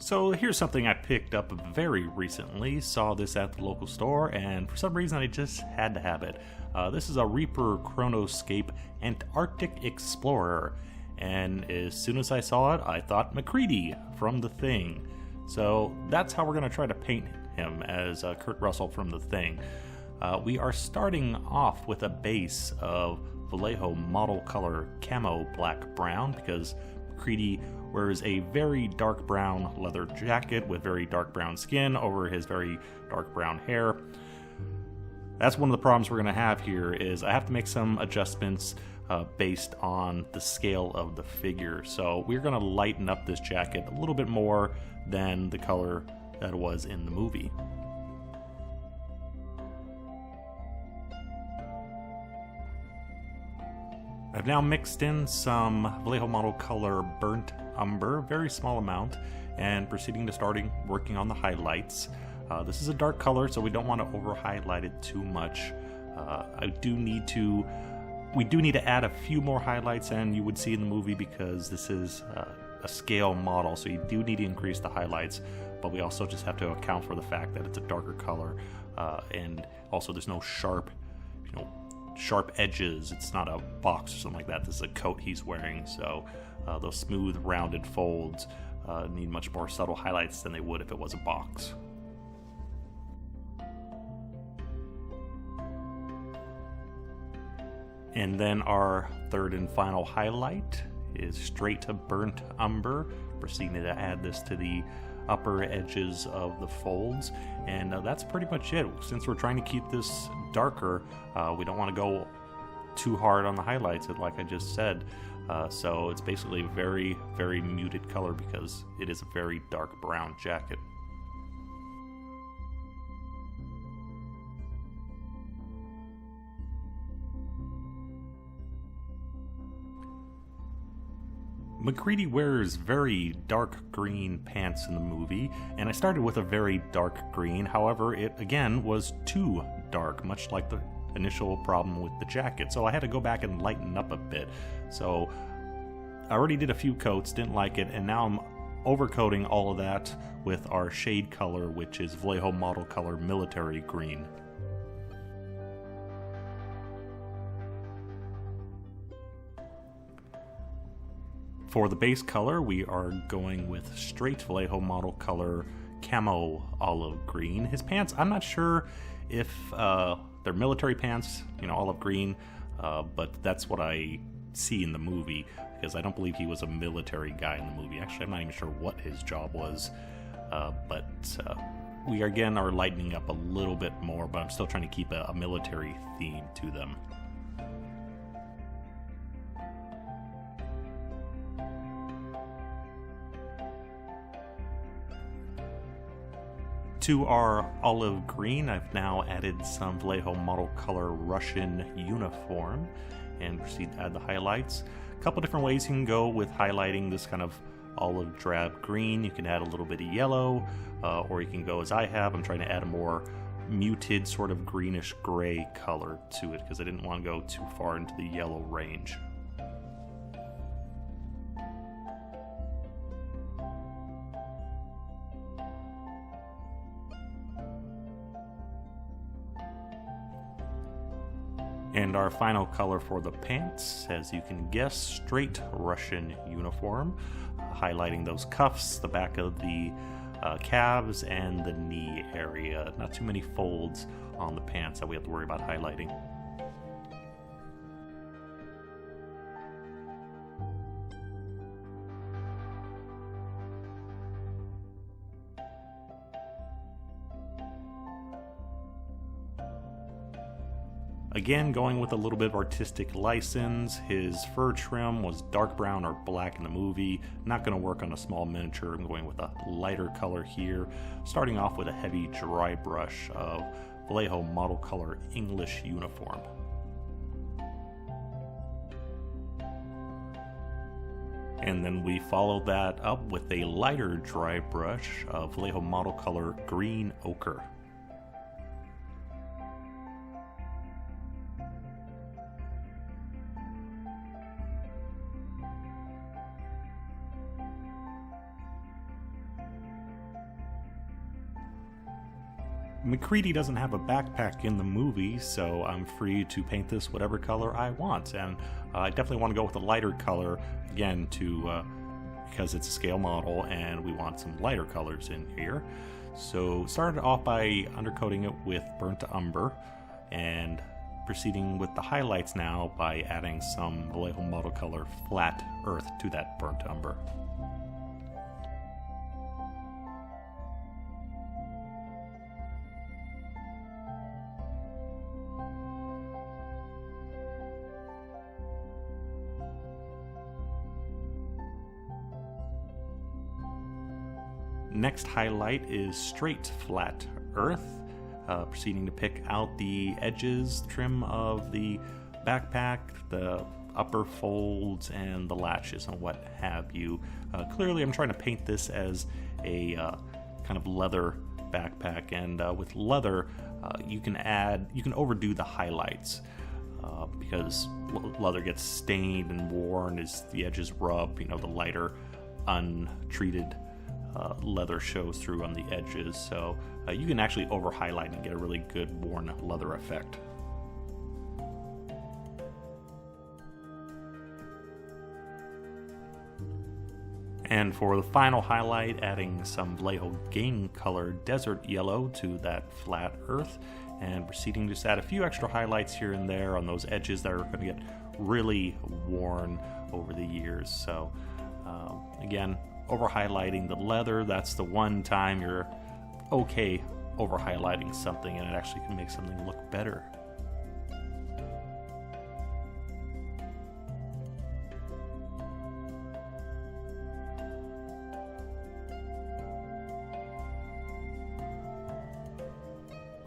So here's something I picked up very recently. Saw this at the local store, and for some reason I just had to have it. This is a Reaper Antarctic Explorer, and as soon as I saw it, I thought MacReady from The Thing. So that's how we're going to try to paint him, as Kurt Russell from The Thing. We are starting off with a base of Vallejo Model Color Camo Black Brown, because MacReady wears a very dark brown leather jacket with very dark brown skin over his very dark brown hair. That's one of the problems we're going to have here, is I have to make some adjustments based on the scale of the figure. So we're going to lighten up this jacket a little bit more than the color that it was in the movie. I've now mixed in some Vallejo Model Color Burnt Umber, very small amount, and proceeding to working on the highlights. This is a dark color, so we don't want to over highlight it too much. We do need to add a few more highlights than you would see in the movie, because this is a scale model, so you do need to increase the highlights, but we also just have to account for the fact that it's a darker color, and also there's no sharp edges. It's not a box or something like that. This is a coat he's wearing, so those smooth rounded folds need much more subtle highlights than they would if it was a box. And then our third and final highlight is straight to Burnt Umber, proceeding to add this to the upper edges of the folds, and that's pretty much it. Since we're trying to keep this darker, we don't want to go too hard on the highlights, like I just said, so it's basically a very, very muted color because it is a very dark brown jacket. MacReady wears very dark green pants in the movie, and I started with a very dark green. However, it again was too dark, much like the initial problem with the jacket, so I had to go back and lighten up a bit. So I already did a few coats, didn't like it, and now I'm overcoating all of that with our shade color, which is Vallejo Model Color Military Green. For the base color, we are going with straight Vallejo Model Color Camo Olive Green. His pants, I'm not sure if they're military pants, olive green, but that's what I see in the movie, because I don't believe he was a military guy in the movie. Actually, I'm not even sure what his job was, but we again are lightening up a little bit more, but I'm still trying to keep a military theme to them. To our olive green, I've now added some Vallejo Model Color Russian Uniform and proceed to add the highlights. A couple different ways you can go with highlighting this kind of olive drab green. You can add a little bit of yellow, or you can go as I have. I'm trying to add a more muted sort of greenish gray color to it, because I didn't want to go too far into the yellow range. And our final color for the pants, as you can guess, straight Russian Uniform, highlighting those cuffs, the back of the calves, and the knee area. Not too many folds on the pants that we have to worry about highlighting. Again, going with a little bit of artistic license. His fur trim was dark brown or black in the movie. Not going to work on a small miniature. I'm going with a lighter color here, starting off with a heavy dry brush of Vallejo Model Color English Uniform. And then we follow that up with a lighter dry brush of Vallejo Model Color Green Ochre. MacReady doesn't have a backpack in the movie, so I'm free to paint this whatever color I want, and I definitely want to go with a lighter color, again, because it's a scale model and we want some lighter colors in here. So started off by undercoating it with Burnt Umber, and proceeding with the highlights now by adding some Vallejo Model Color Flat Earth to that Burnt Umber. Next highlight is straight Flat Earth, proceeding to pick out the edges, trim of the backpack, the upper folds, and the latches and what have you. Clearly I'm trying to paint this as a kind of leather backpack, and with leather you can overdo the highlights because leather gets stained and worn as the edges rub. You know, the lighter untreated leather shows through on the edges, so you can actually over highlight and get a really good worn leather effect. And for the final highlight, adding some Vallejo Game Color Desert Yellow to that Flat Earth, and proceeding to just add a few extra highlights here and there on those edges that are going to get really worn over the years. So again, over highlighting the leather, that's the one time you're okay over highlighting something and it actually can make something look better.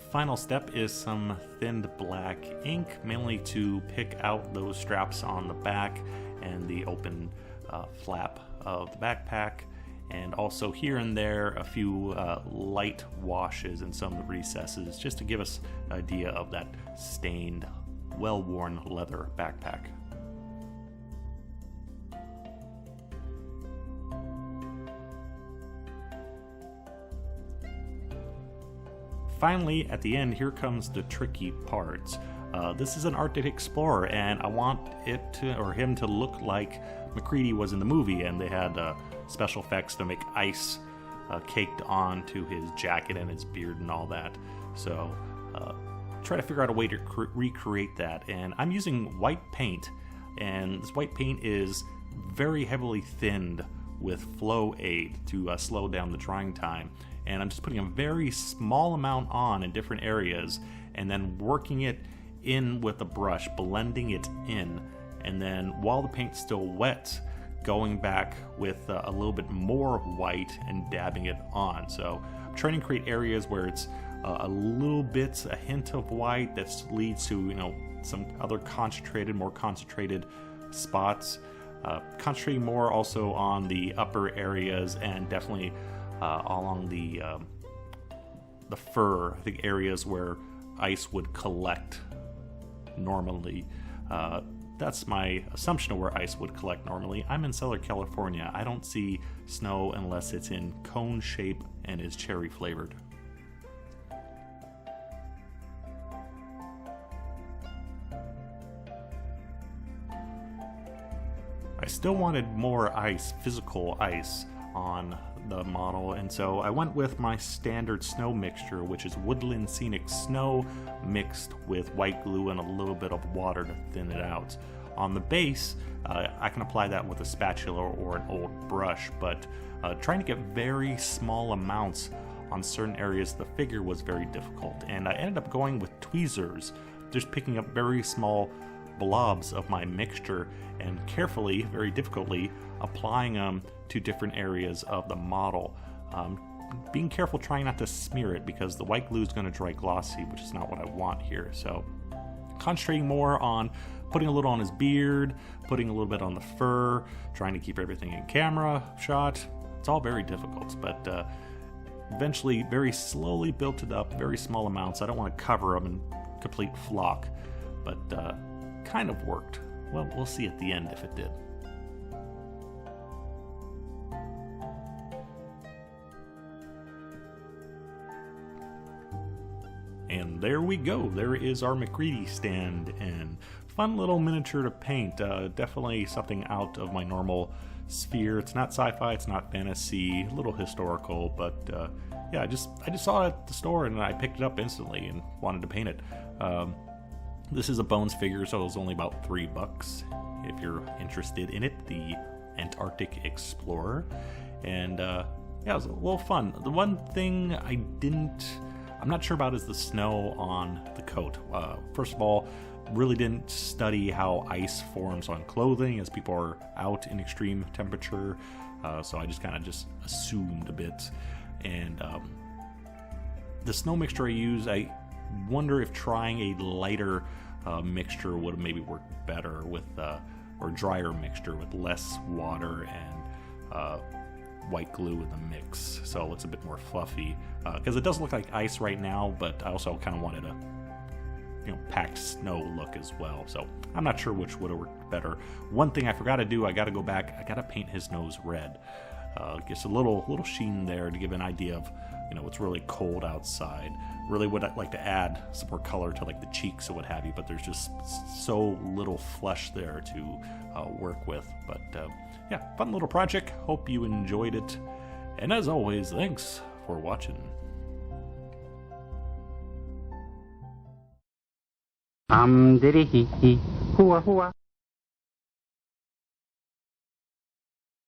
Final step is some thinned black ink, mainly to pick out those straps on the back and the open flap of the backpack, and also here and there a few light washes in some of the recesses, just to give us an idea of that stained, well-worn leather backpack. Finally, at the end, here comes the tricky parts. This is an Arctic Explorer, and I want him to look like MacReady was in the movie, and they had special effects to make ice caked onto his jacket and his beard and all that. So try to figure out a way to recreate that, and I'm using white paint, and this white paint is very heavily thinned with flow aid to slow down the drying time, and I'm just putting a very small amount on in different areas and then working it in with a brush, blending it in, and then while the paint's still wet, going back with a little bit more white and dabbing it on. So I'm trying to create areas where it's a hint of white that leads to, you know, some other more concentrated spots. Concentrating more also on the upper areas, and definitely along the fur. I think areas where ice would collect normally. That's my assumption of where ice would collect normally. I'm in Southern California. I don't see snow unless it's in cone shape and is cherry flavored. I still wanted more ice, physical ice, on the model, and so I went with my standard snow mixture, which is Woodland Scenic snow mixed with white glue and a little bit of water to thin it out. On the base, I can apply that with a spatula or an old brush, but trying to get very small amounts on certain areas of the figure was very difficult, and I ended up going with tweezers, just picking up very small blobs of my mixture and carefully, very difficultly, applying them to different areas of the model. Being careful trying not to smear it, because the white glue is going to dry glossy, which is not what I want here. So concentrating more on putting a little on his beard, putting a little bit on the fur, trying to keep everything in camera shot. It's all very difficult, but eventually very slowly built it up, very small amounts. I don't want to cover them in complete flock, but kind of worked. Well, we'll see at the end if it did. And there we go. There is our MacReady stand, and fun little miniature to paint. Definitely something out of my normal sphere. It's not sci-fi, it's not fantasy, a little historical, but yeah, I just saw it at the store and I picked it up instantly and wanted to paint it. This is a Bones figure, so it was only about $3 if you're interested in it. The Antarctic Explorer, and yeah, it was a little fun. The one thing I'm not sure about is the snow on the coat. First of all, really didn't study how ice forms on clothing as people are out in extreme temperature, so I just kind of assumed a bit. And the snow mixture I use, I wonder if trying a lighter mixture would have maybe worked better with, or drier mixture with less water and white glue in the mix, so it's a bit more fluffy, because it does look like ice right now, but I also kind of wanted a packed snow look as well, so I'm not sure which would have worked better. One thing I forgot to do, I got to go back, I got to paint his nose red. Just a little sheen there to give an idea of it's really cold outside. Really would like to add some more color to like the cheeks and what have you, but there's just so little flesh there to work with. But yeah, fun little project. Hope you enjoyed it, and as always, thanks for watching. Diddy hee hee, hooah hooah.